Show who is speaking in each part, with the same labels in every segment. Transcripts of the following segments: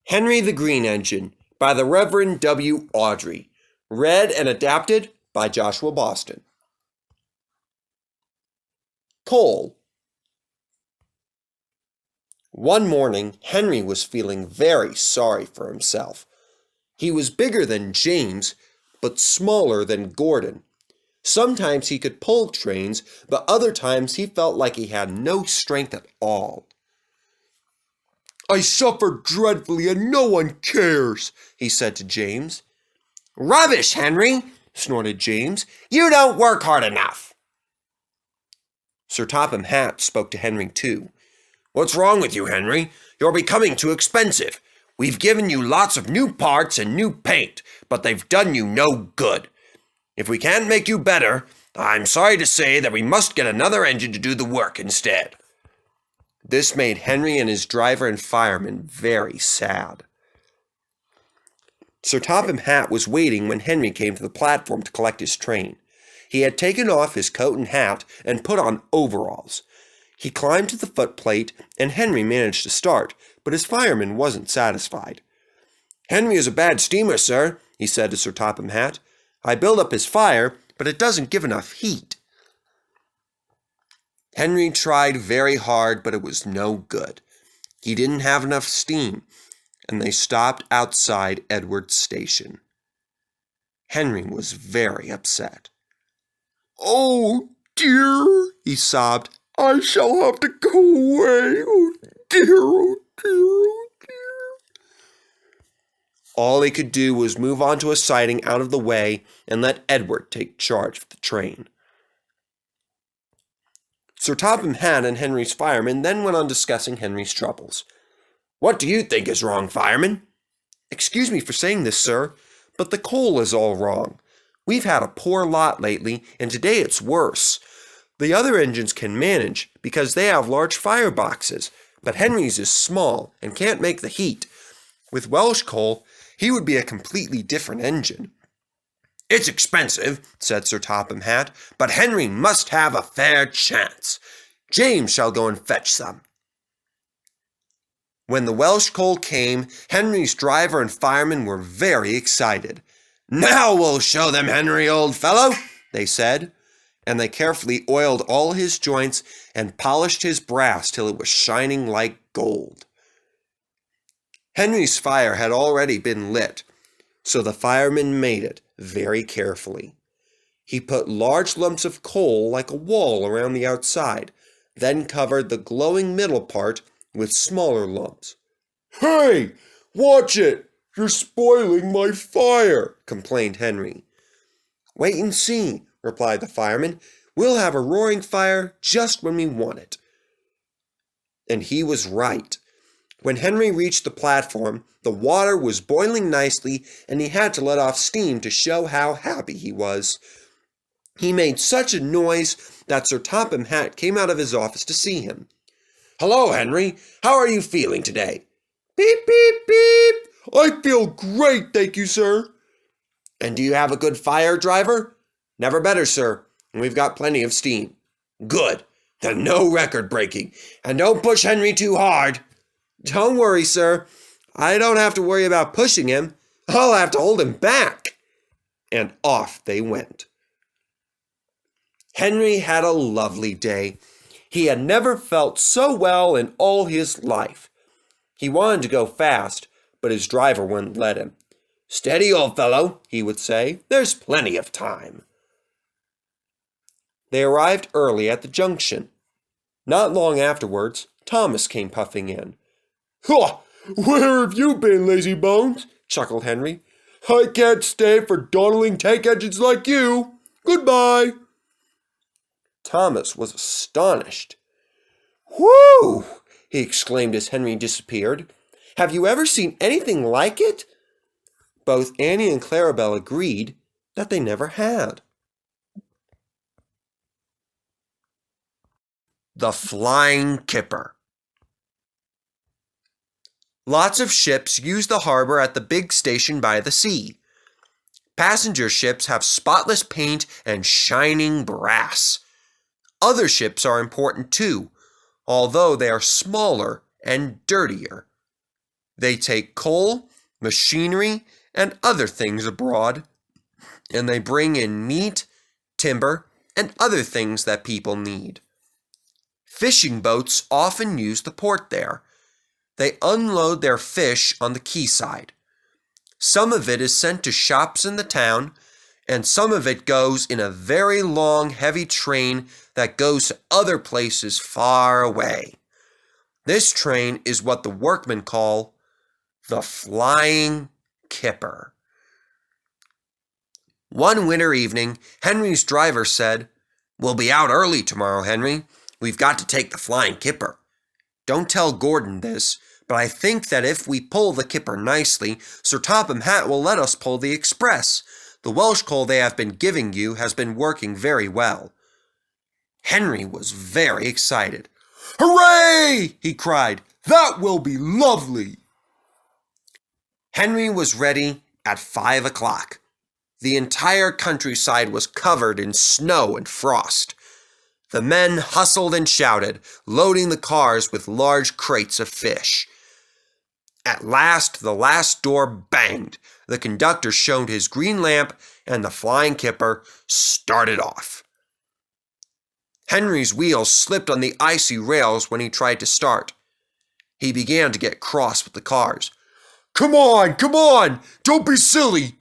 Speaker 1: Henry the Green Engine by the Reverend W. Awdry. Read and adapted by Joshua Boston. Coal. One morning, Henry was feeling very sorry for himself. He was bigger than James, but smaller than Gordon. Sometimes he could pull trains, but other times he felt like he had no strength at all. "I suffer dreadfully and no one cares," he said to James. "Rubbish, Henry," snorted James. "You don't work hard enough." Sir Topham Hatt spoke to Henry too. "What's wrong with you, Henry? You're becoming too expensive. We've given you lots of new parts and new paint, but they've done you no good. If we can't make you better, I'm sorry to say that we must get another engine to do the work instead." This made Henry and his driver and fireman very sad. Sir Topham Hatt was waiting when Henry came to the platform to collect his train. He had taken off his coat and hat and put on overalls. He climbed to the footplate and Henry managed to start, but his fireman wasn't satisfied. "Henry is a bad steamer, sir," he said to Sir Topham Hatt. "I build up his fire, but it doesn't give enough heat." Henry tried very hard, but it was no good. He didn't have enough steam, and they stopped outside Edward's station. Henry was very upset. "Oh, dear," he sobbed. "I shall have to go away. Oh, dear, oh, dear, oh, dear." All he could do was move on to a siding out of the way and let Edward take charge of the train. Sir Topham Hatt and Henry's fireman then went on discussing Henry's troubles. "What do you think is wrong, fireman?" "Excuse me for saying this, sir, but the coal is all wrong. We've had a poor lot lately, and today it's worse. The other engines can manage because they have large fireboxes, but Henry's is small and can't make the heat. With Welsh coal, he would be a completely different engine." "It's expensive," said Sir Topham Hatt, "but Henry must have a fair chance. James shall go and fetch some." When the Welsh coal came, Henry's driver and fireman were very excited. "Now we'll show them, Henry, old fellow," they said, and they carefully oiled all his joints and polished his brass till it was shining like gold. Henry's fire had already been lit, so the fireman made it very carefully. He put large lumps of coal like a wall around the outside, then covered the glowing middle part with smaller lumps. "Hey, watch it! You're spoiling my fire," complained Henry. "Wait and see," replied the fireman. "We'll have a roaring fire just when we want it." And he was right. When Henry reached the platform, the water was boiling nicely, and he had to let off steam to show how happy he was. He made such a noise that Sir Topham Hatt came out of his office to see him. "Hello, Henry. How are you feeling today?" "Beep, beep, beep. I feel great, thank you, sir." "And do you have a good fire, driver?" "Never better, sir. And we've got plenty of steam." "Good. Then no record breaking. And don't push Henry too hard." "Don't worry, sir. I don't have to worry about pushing him. I'll have to hold him back." And off they went. Henry had a lovely day. He had never felt so well in all his life. He wanted to go fast, but his driver wouldn't let him. "Steady, old fellow," he would say. "There's plenty of time." They arrived early at the junction. Not long afterwards, Thomas came puffing in. "Huh! Where have you been, lazy bones?" chuckled Henry. "I can't stay for dawdling tank engines like you. Goodbye." Thomas was astonished. "Whew!" he exclaimed as Henry disappeared. "Have you ever seen anything like it?" Both Annie and Clarabelle agreed that they never had. The Flying Kipper. Lots of ships use the harbor at the big station by the sea. Passenger ships have spotless paint and shining brass. Other ships are important too, although they are smaller and dirtier. They take coal, machinery, and other things abroad, and they bring in meat, timber, and other things that people need. Fishing boats often use the port there. They unload their fish on the quayside. Some of it is sent to shops in the town, and some of it goes in a very long, heavy train that goes to other places far away. This train is what the workmen call the Flying Kipper. One winter evening, Henry's driver said, "We'll be out early tomorrow, Henry. We've got to take the Flying Kipper. Don't tell Gordon this, but I think that if we pull the Kipper nicely, Sir Topham Hatt will let us pull the express. The Welsh coal they have been giving you has been working very well." Henry was very excited. "Hooray!" he cried. "That will be lovely!" Henry was ready at 5 o'clock. The entire countryside was covered in snow and frost. The men hustled and shouted, loading the cars with large crates of fish. At last, the last door banged. The conductor showed his green lamp, and the Flying Kipper started off. Henry's wheels slipped on the icy rails when he tried to start. He began to get cross with the cars. Come on! Don't be silly!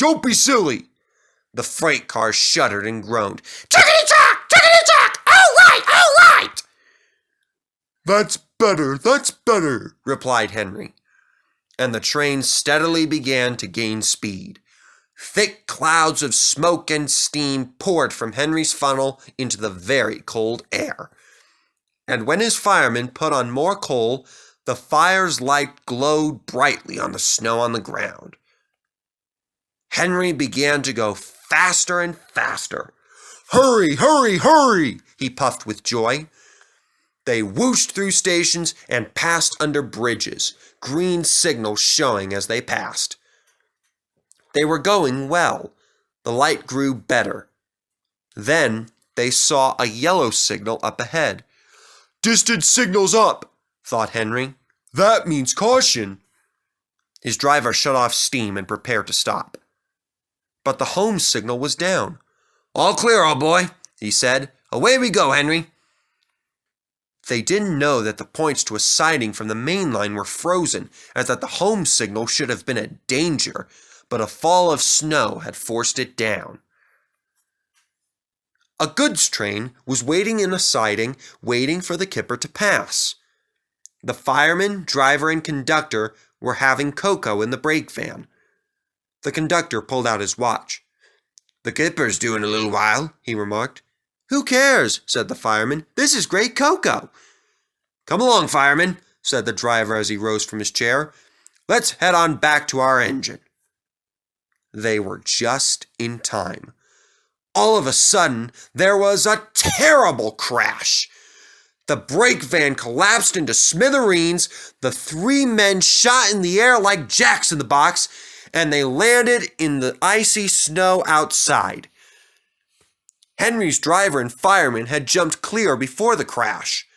Speaker 1: The freight cars shuddered and groaned. Chickadee-chock! All right! That's better, replied Henry. And the train steadily began to gain speed. Thick clouds of smoke and steam poured from Henry's funnel into the very cold air. And when his firemen put on more coal, the fire's light glowed brightly on the snow on the ground. Henry began to go faster and faster. Hurry! He puffed with joy. They whooshed through stations and passed under bridges, green signals showing as they passed. They were going well. The light grew better. Then they saw a yellow signal up ahead. Distant signals up, thought Henry. That means caution. His driver shut off steam and prepared to stop. But the home signal was down. All clear, old boy, he said. Away we go, Henry. They didn't know that the points to a siding from the main line were frozen, and that the home signal should have been a danger, but a fall of snow had forced it down. A goods train was waiting in a siding, waiting for the Kipper to pass. The fireman, driver, and conductor were having cocoa in the brake van. The conductor pulled out his watch. The Kipper's due in a little while, he remarked. Who cares, said the fireman. This is great cocoa. Come along, fireman, said the driver as he rose from his chair. Let's head on back to our engine. They were just in time. All of a sudden, there was a terrible crash. The brake van collapsed into smithereens, the three men shot in the air like jacks in the box, and they landed in the icy snow outside. Henry's driver and fireman had jumped clear before the crash.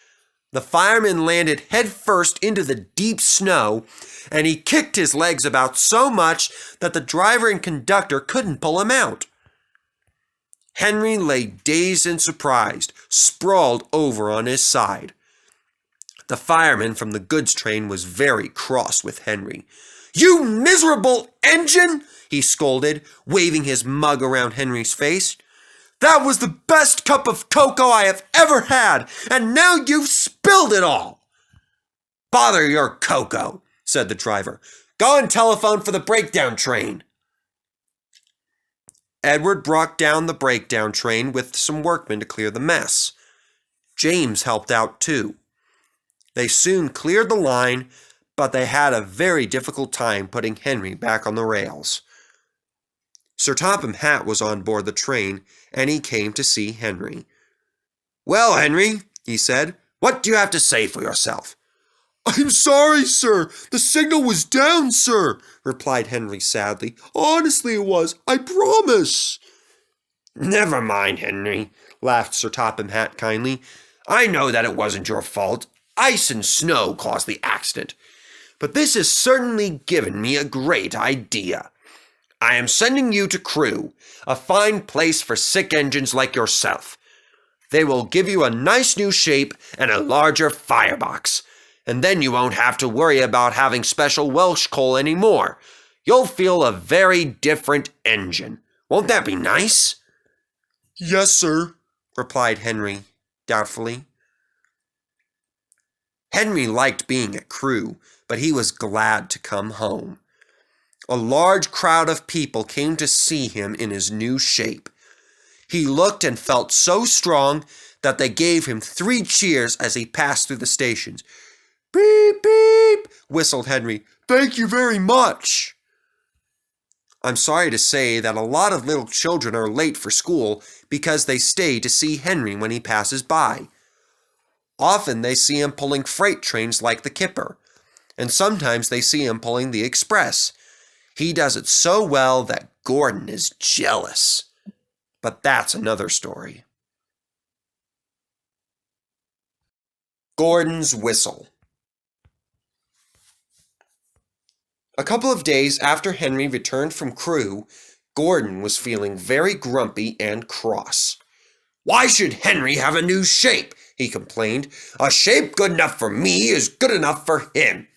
Speaker 1: The fireman landed headfirst into the deep snow, and he kicked his legs about so much that the driver and conductor couldn't pull him out. Henry lay dazed and surprised, sprawled over on his side. The fireman from the goods train was very cross with Henry. You miserable engine, he scolded, waving his mug around Henry's face. That was the best cup of cocoa I have ever had, and now you've spilled it all. Bother your cocoa, said the driver. Go and telephone for the breakdown train. Edward brought down the breakdown train with some workmen to clear the mess. James helped out too. They soon cleared the line, but they had a very difficult time putting Henry back on the rails. Sir Topham Hatt was on board the train, and he came to see Henry. Well, Henry, he said, what do you have to say for yourself? I'm sorry, sir. The signal was down, sir, replied Henry sadly. Honestly, it was. I promise. Never mind, Henry, laughed Sir Topham Hatt kindly. I know that it wasn't your fault. Ice and snow caused the accident. but this has certainly given me a great idea. I am sending you to Crew, a fine place for sick engines like yourself. They will give you a nice new shape and a larger firebox, and then you won't have to worry about having special Welsh coal anymore. You'll feel a very different engine. Won't that be nice?" "Yes, sir," replied Henry, doubtfully. Henry liked being at Crew, but he was glad to come home. A large crowd of people came to see him in his new shape. He looked and felt so strong that they gave him 3 cheers as he passed through the stations. "Beep, beep," whistled Henry. "Thank you very much." I'm sorry to say that a lot of little children are late for school because they stay to see Henry when he passes by. Often they see him pulling freight trains like the Kipper, and sometimes they see him pulling the Express. He does it so well that Gordon is jealous. But that's another story. Gordon's whistle. A couple of days after Henry returned from Crew, Gordon was feeling very grumpy and cross. "Why should Henry have a new shape?" he complained. "A shape good enough for me is good enough for him.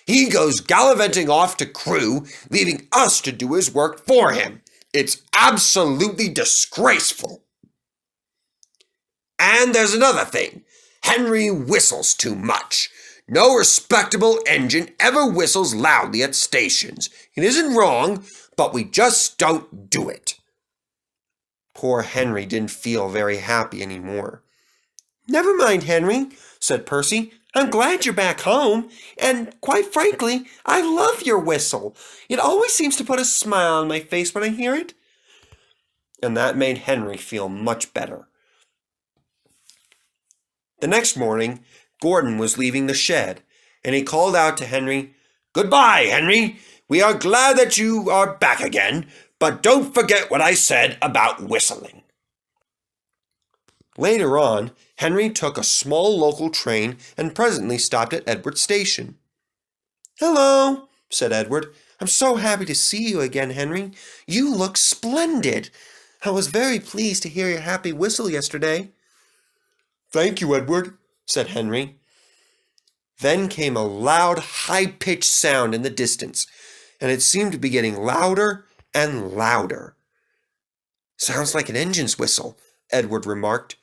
Speaker 1: He goes gallivanting off to Crew, leaving us to do his work for him. It's absolutely disgraceful. And there's another thing. Henry whistles too much. No respectable engine ever whistles loudly at stations. It isn't wrong, but we just don't do it." Poor Henry didn't feel very happy anymore. "Never mind, Henry," said Percy. "I'm glad you're back home, and quite frankly, I love your whistle. It always seems to put a smile on my face when I hear it." And that made Henry feel much better. The next morning, Gordon was leaving the shed, and he called out to Henry, "Goodbye, Henry. We are glad that you are back again, but don't forget what I said about whistling." Later on, Henry took a small local train and presently stopped at Edward's station. "Hello," said Edward. "I'm so happy to see you again, Henry. You look splendid. I was very pleased to hear your happy whistle yesterday." "Thank you, Edward," said Henry. Then came a loud, high-pitched sound in the distance, and it seemed to be getting louder and louder. "Sounds like an engine's whistle," Edward remarked.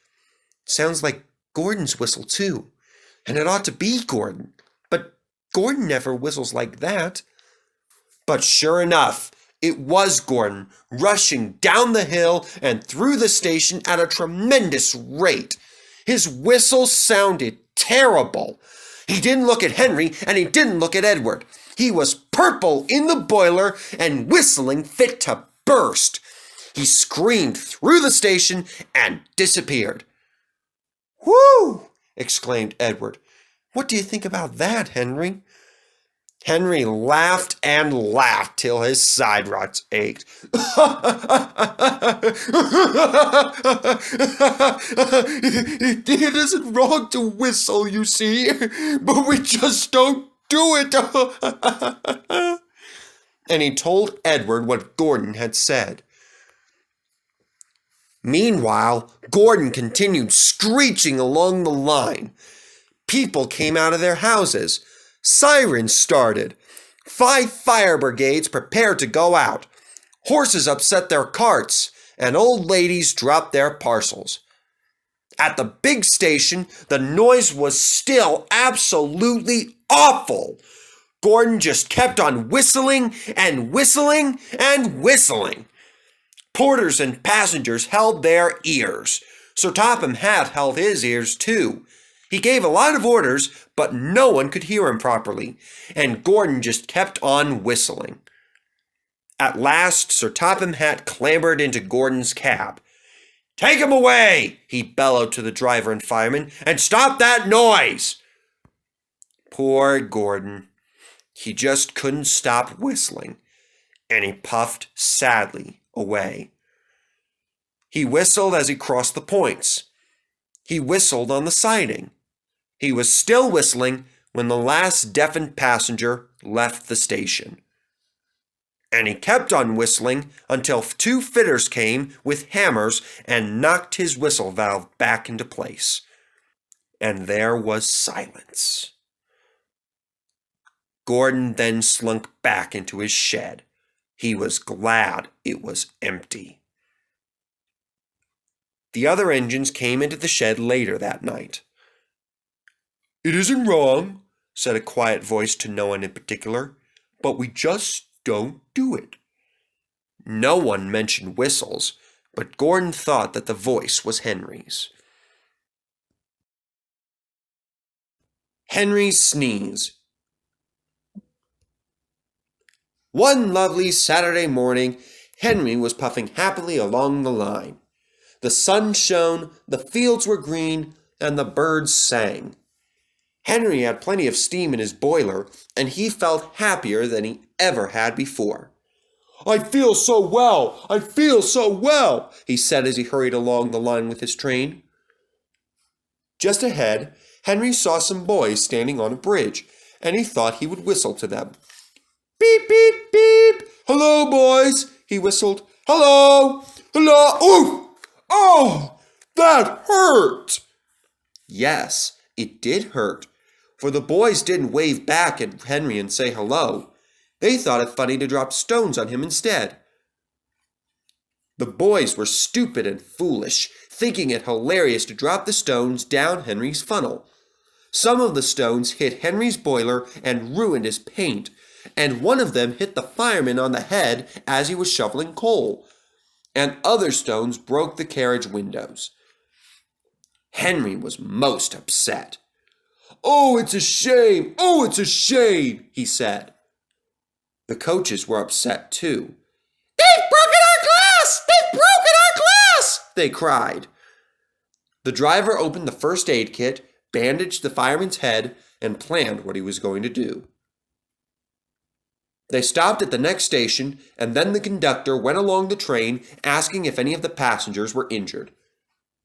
Speaker 1: "Sounds like Gordon's whistle, too. And it ought to be Gordon. But Gordon never whistles like that." But sure enough, it was Gordon, rushing down the hill and through the station at a tremendous rate. His whistle sounded terrible. He didn't look at Henry, and he didn't look at Edward. He was purple in the boiler and whistling fit to burst. He screamed through the station and disappeared. "Whew!" exclaimed Edward. "What do you think about that, Henry?" Henry laughed and laughed till his side rods ached. "It isn't wrong to whistle, you see, but we just don't do it." And he told Edward what Gordon had said. Meanwhile, Gordon continued screeching along the line. People came out of their houses. Sirens started. 5 fire brigades prepared to go out. Horses upset their carts, and old ladies dropped their parcels. At the big station, the noise was still absolutely awful. Gordon just kept on whistling and whistling and whistling. Porters and passengers held their ears. Sir Topham Hatt held his ears too. He gave a lot of orders, but no one could hear him properly, and Gordon just kept on whistling. At last, Sir Topham Hatt clambered into Gordon's cab. "Take him away," he bellowed to the driver and fireman, "and stop that noise." Poor Gordon. He just couldn't stop whistling, and he puffed sadly away. He whistled as he crossed the points. He whistled on the siding. He was still whistling when the last deafened passenger left the station. And he kept on whistling until 2 fitters came with hammers and knocked his whistle valve back into place. And there was silence. Gordon then slunk back into his shed. He was glad it was empty. The other engines came into the shed later that night. "It isn't wrong," said a quiet voice to no one in particular, "but we just don't do it." No one mentioned whistles, but Gordon thought that the voice was Henry's. Henry's sneeze. One lovely Saturday morning, Henry was puffing happily along the line. The sun shone, the fields were green, and the birds sang. Henry had plenty of steam in his boiler, and he felt happier than he ever had before. "I feel so well! I feel so well!" he said as he hurried along the line with his train. Just ahead, Henry saw some boys standing on a bridge, and he thought he would whistle to them. "Beep, beep, beep! Hello, boys!" he whistled. "Hello! Hello! Ooh! Oh! That hurt!" Yes, it did hurt, for the boys didn't wave back at Henry and say hello. They thought it funny to drop stones on him instead. The boys were stupid and foolish, thinking it hilarious to drop the stones down Henry's funnel. Some of the stones hit Henry's boiler and ruined his paint, and one of them hit the fireman on the head as he was shoveling coal, and other stones broke the carriage windows. Henry was most upset. "Oh, it's a shame! Oh, it's a shame!" he said. The coaches were upset too. "They've broken our glass! They've broken our glass!" they cried. The driver opened the first aid kit, bandaged the fireman's head, and planned what he was going to do. They stopped at the next station, and then the conductor went along the train asking if any of the passengers were injured.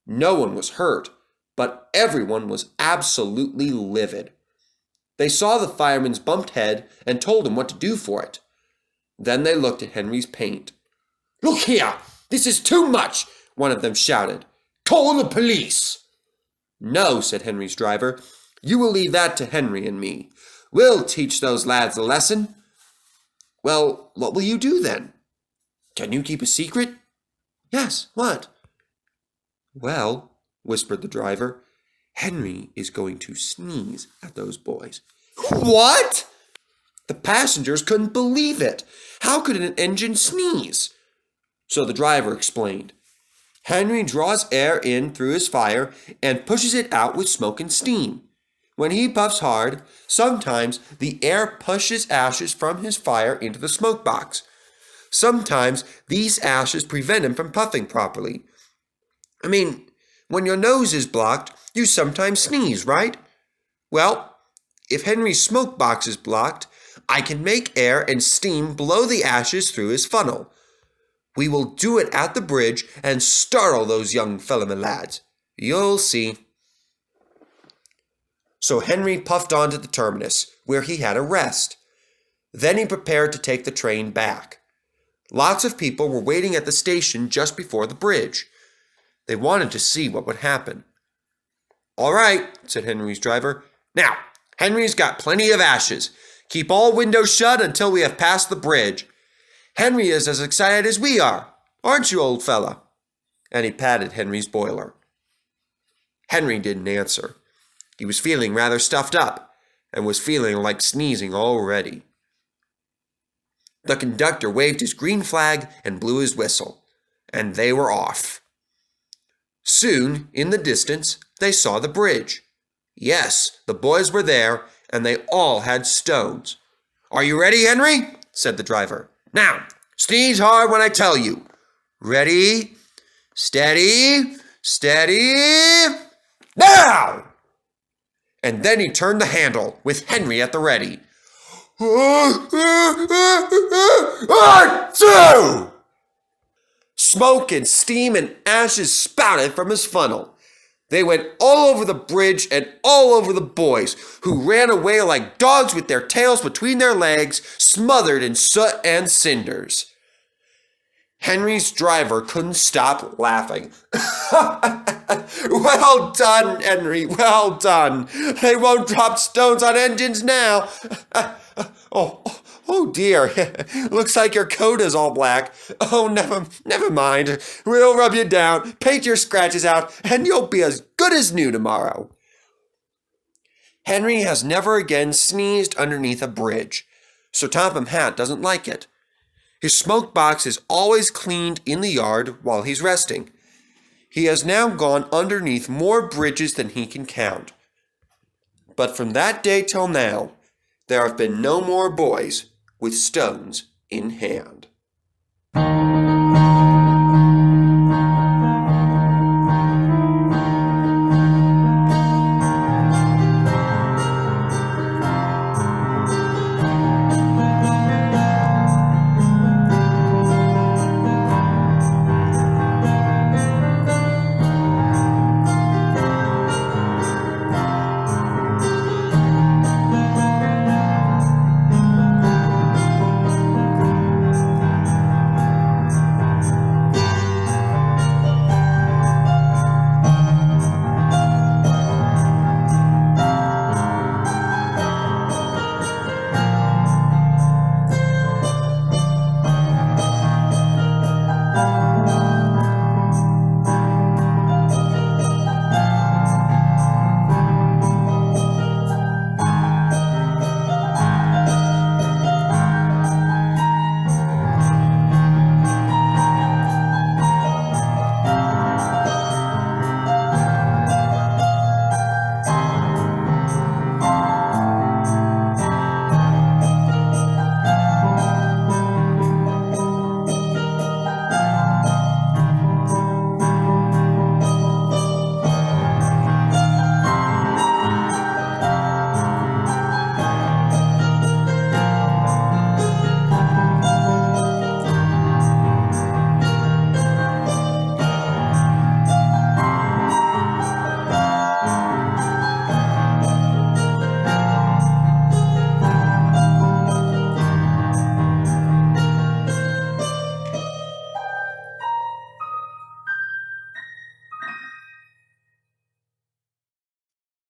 Speaker 1: No one was hurt, but everyone was absolutely livid. They saw the fireman's bumped head and told him what to do for it. Then they looked at Henry's paint. "Look here! This is too much!" one of them shouted. "Call the police!" "No," said Henry's driver. "You will leave that to Henry and me. We'll teach those lads a lesson." "Well, what will you do then?" "Can you keep a secret?" "Yes, what?" "Well," whispered the driver, "Henry is going to sneeze at those boys." "What?" The passengers couldn't believe it. How could an engine sneeze? So the driver explained. Henry draws air in through his fire and pushes it out with smoke and steam. When he puffs hard, sometimes the air pushes ashes from his fire into the smoke box. Sometimes these ashes prevent him from puffing properly. When your nose is blocked, you sometimes sneeze, right? Well, if Henry's smoke box is blocked, I can make air and steam blow the ashes through his funnel. We will do it at the bridge and startle those young fellow lads. You'll see. So Henry puffed on to the terminus, where he had a rest. Then he prepared to take the train back. Lots of people were waiting at the station just before the bridge. They wanted to see what would happen. "All right," said Henry's driver. "Now, Henry's got plenty of ashes. Keep all windows shut until we have passed the bridge. Henry is as excited as we are, aren't you, old fella?" And he patted Henry's boiler. Henry didn't answer. He was feeling rather stuffed up, and was feeling like sneezing already. The conductor waved his green flag and blew his whistle, and they were off. Soon, in the distance, they saw the bridge. Yes, the boys were there, and they all had stones. "Are you ready, Henry?" said the driver. "Now, sneeze hard when I tell you. Ready? Steady, steady, now!" And then he turned the handle, with Henry at the ready. Smoke and steam and ashes spouted from his funnel. They went all over the bridge and all over the boys, who ran away like dogs with their tails between their legs, smothered in soot and cinders. Henry's driver couldn't stop laughing. Well done, Henry, well done. They won't drop stones on engines now. Oh dear, looks like your coat is all black. Oh, never mind. We'll rub you down, paint your scratches out, and you'll be as good as new tomorrow. Henry has never again sneezed underneath a bridge, so Topham Hatt doesn't like it. His smoke box is always cleaned in the yard while he's resting. He has now gone underneath more bridges than he can count. But from that day till now, there have been no more boys with stones in hand.